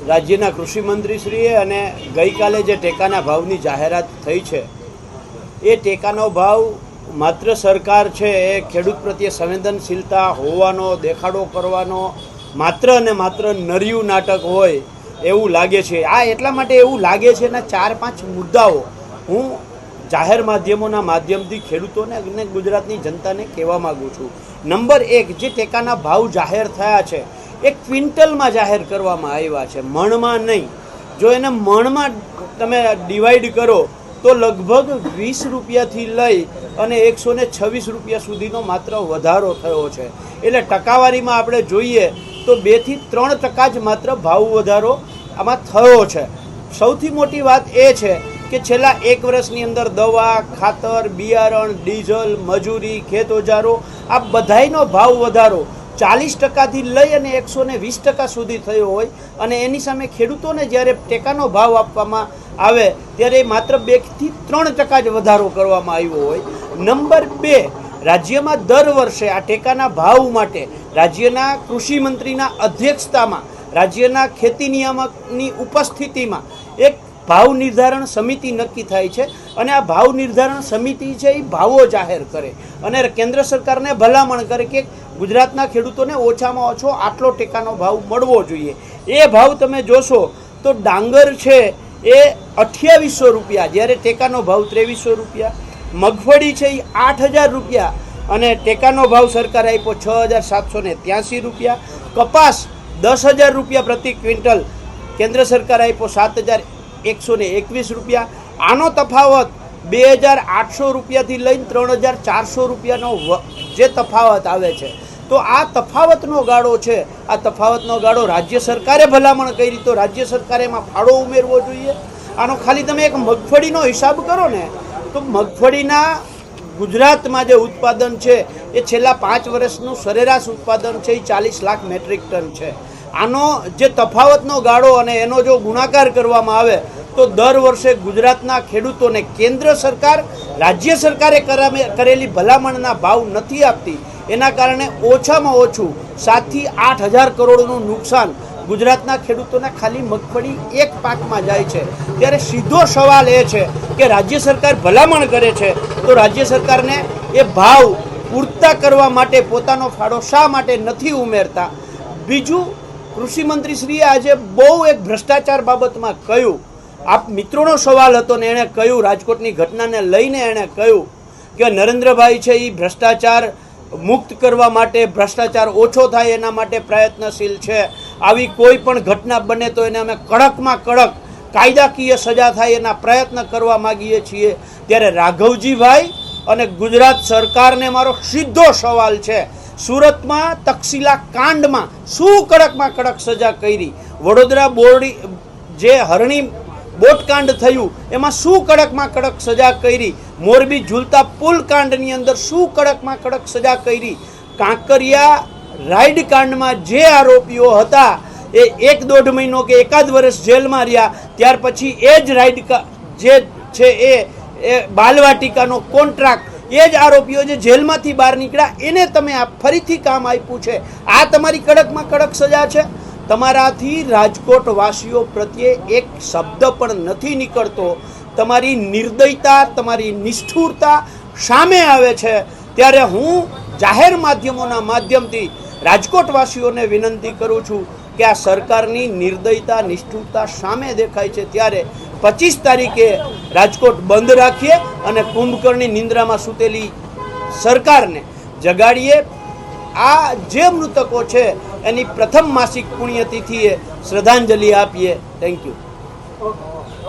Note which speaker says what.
Speaker 1: રાજ્યના કૃષિ મંત્રીશ્રીએ અને ગઈકાલે જે ટેકાના ભાવની જાહેરાત થઈ છે એ ટેકાનો ભાવ માત્ર સરકાર છે એ ખેડૂત પ્રત્યે સંવેદનશીલતા હોવાનો દેખાડો કરવાનો માત્ર અને માત્ર નરિયું નાટક હોય એવું લાગે છે। આ એટલા માટે એવું લાગે છે એના 4-5 મુદ્દાઓ હું જાહેર માધ્યમોના માધ્યમથી ખેડૂતોને અને ગુજરાતની જનતાને કહેવા માગું છું। નંબર 1, જે ટેકાના ભાવ જાહેર થયા છે એ ક્વિન્ટલમાં જાહેર કરવામાં આવ્યા છે, મણમાં નહીં। જો એને મણમાં તમે ડિવાઈડ કરો તો લગભગ 20 રૂપિયાથી લઈ અને 126 રૂપિયા સુધીનો માત્ર વધારો થયો છે। એટલે ટકાવારીમાં આપણે જોઈએ તો 2 થી 3% જ માત્ર ભાવ વધારો આમાં થયો છે। સૌથી મોટી વાત એ છે કે છેલ્લા 1 વર્ષની અંદર દવા, ખાતર, બિયારણ, ડીઝલ, મજૂરી, ખેત ઓજારો આ બધાયનો ભાવ વધારો 40%થી લઈ અને 120% સુધી થયો હોય અને એની સામે ખેડૂતોને જ્યારે ટેકાનો ભાવ આપવામાં આવે ત્યારે માત્ર 2 થી 3% જ વધારો કરવામાં આવ્યો હોય। નંબર 2, રાજ્યમાં દર વર્ષે આ ટેકાના ભાવ માટે રાજ્યના કૃષિ મંત્રીના અધ્યક્ષતામાં રાજ્યના ખેતી નિયામકની ઉપસ્થિતિમાં એક ભાવ નિર્ધારણ સમિતિ નક્કી થાય છે અને આ ભાવ નિર્ધારણ સમિતિ છે એ ભાવો જાહેર કરે અને કેન્દ્ર સરકારને ભલામણ કરે કે ગુજરાતના ખેડૂતોને ઓછામાં ઓછો આટલો ટેકાનો ભાવ મળવો જોઈએ। એ ભાવ તમે જોશો તો ડાંગર છે એ 2800 રૂપિયા જ્યારે ટેકાનો ભાવ 2300 રૂપિયા, મગફળી છે એ 8000 રૂપિયા અને ટેકાનો ભાવ સરકારે આપ્યો 6783 રૂપિયા, કપાસ 10000 રૂપિયા પ્રતિ ક્વિન્ટલ કેન્દ્ર સરકારે આપ્યો 7121 રૂપિયા। આનો તફાવત 2800 રૂપિયાથી લઈને 3400 રૂપિયાનો જે તફાવત આવે છે તો આ તફાવતનો ગાળો છે, આ તફાવતનો ગાળો રાજ્ય સરકારે ભલામણ કરી તો રાજ્ય સરકારે એમાં ફાળો ઉમેરવો જોઈએ। આનો ખાલી તમે એક મગફળીનો હિસાબ કરો ને તો મગફળીના ગુજરાતમાં જે ઉત્પાદન છે એ છેલ્લા 5 વર્ષનું સરેરાશ ઉત્પાદન છે એ 40 લાખ મેટ્રિક ટન છે। આનો જે તફાવતનો ગાળો અને એનો જો ગુણાકાર કરવામાં આવે તો દર વર્ષે ગુજરાતના ખેડૂતોને કેન્દ્ર સરકાર રાજ્ય સરકારે કરેલી ભલામણના ભાવ નથી આપતી, એના કારણે ઓછામાં ઓછું 7 થી 8000 કરોડનું નુકસાન ગુજરાતના ખેડૂતોને ખાલી મગફળી એક પાકમાં જાય છે। ત્યારે સીધો સવાલ એ છે કે રાજ્ય સરકાર ભલામણ કરે છે તો રાજ્ય સરકારને એ ભાવ પૂરતા કરવા માટે પોતાનો ફાળો શા માટે નથી ઉમેરતા। બીજું, કૃષિ મંત્રીશ્રીએ આજે બહુ એક ભ્રષ્ટાચાર બાબતમાં કહ્યું, આપ મિત્રોનો સવાલ હતો ને એણે કહ્યું, રાજકોટની ઘટનાને લઈને એણે કહ્યું કે નરેન્દ્રભાઈ છે એ ભ્રષ્ટાચાર મુક્ત કરવા માટે, ભ્રષ્ટાચાર ઓછો થાય એના માટે પ્રયત્નશીલ છે। આવી કોઈ પણ ઘટના બને તો એને અમે કડકમાં કડક કાયદાકીય સજા થાય એના પ્રયત્ન કરવા માગીએ છીએ। ત્યારે રાઘવજીભાઈ અને ગુજરાત સરકારને મારો સીધો સવાલ છે, સુરતમાં તક્ષશિલા કાંડમાં શું કડકમાં કડક સજા કરી? વડોદરા બોરડી જે હરણી બોટકાંડ થયું એમાં શું કડકમાં કડક સજા કરી? મોરબી ઝૂલતા પુલ કાંડની અંદર શું કડકમાં કડક સજા કરી? કાંકરિયા રાઈડ કાંડમાં જે આરોપીઓ હતા એ 1-1.5 મહિનો કે 1 વર્ષ જેલમાં રહ્યા, ત્યાર પછી એ જ રાઈડ જે છે એ બાલવાટિકાનો કોન્ટ્રાક્ટ એ જ આરોપીઓ જે જેલમાંથી બહાર નીકળ્યા એને તમે આ ફરીથી કામ આપ્યું છે। આ તમારી કડકમાં કડક સજા છે। તમારાથી રાજકોટ વાસીઓ પ્રત્યે એક શબ્દ પણ નથી નીકળતો। તમારી નિર્દયતા, તમારી નિષ્ઠુરતા સામે આવે છે। ત્યારે હું જાહેર માધ્યમોના માધ્યમથી રાજકોટવાસીઓને વિનંતી કરું છું કે આ સરકારની નિર્દયતા, નિષ્ઠુરતા સામે દેખાય છે ત્યારે 25 તારીખે રાજકોટ બંધ રાખીએ અને કુંભકર્ણની નિંદ્રામાં સૂતેલી સરકારને જગાડીએ। આ જે મૃતકો છે એની પ્રથમ માસિક પુણ્યતિથિએ શ્રદ્ધાંજલિ આપીએ। Thank you.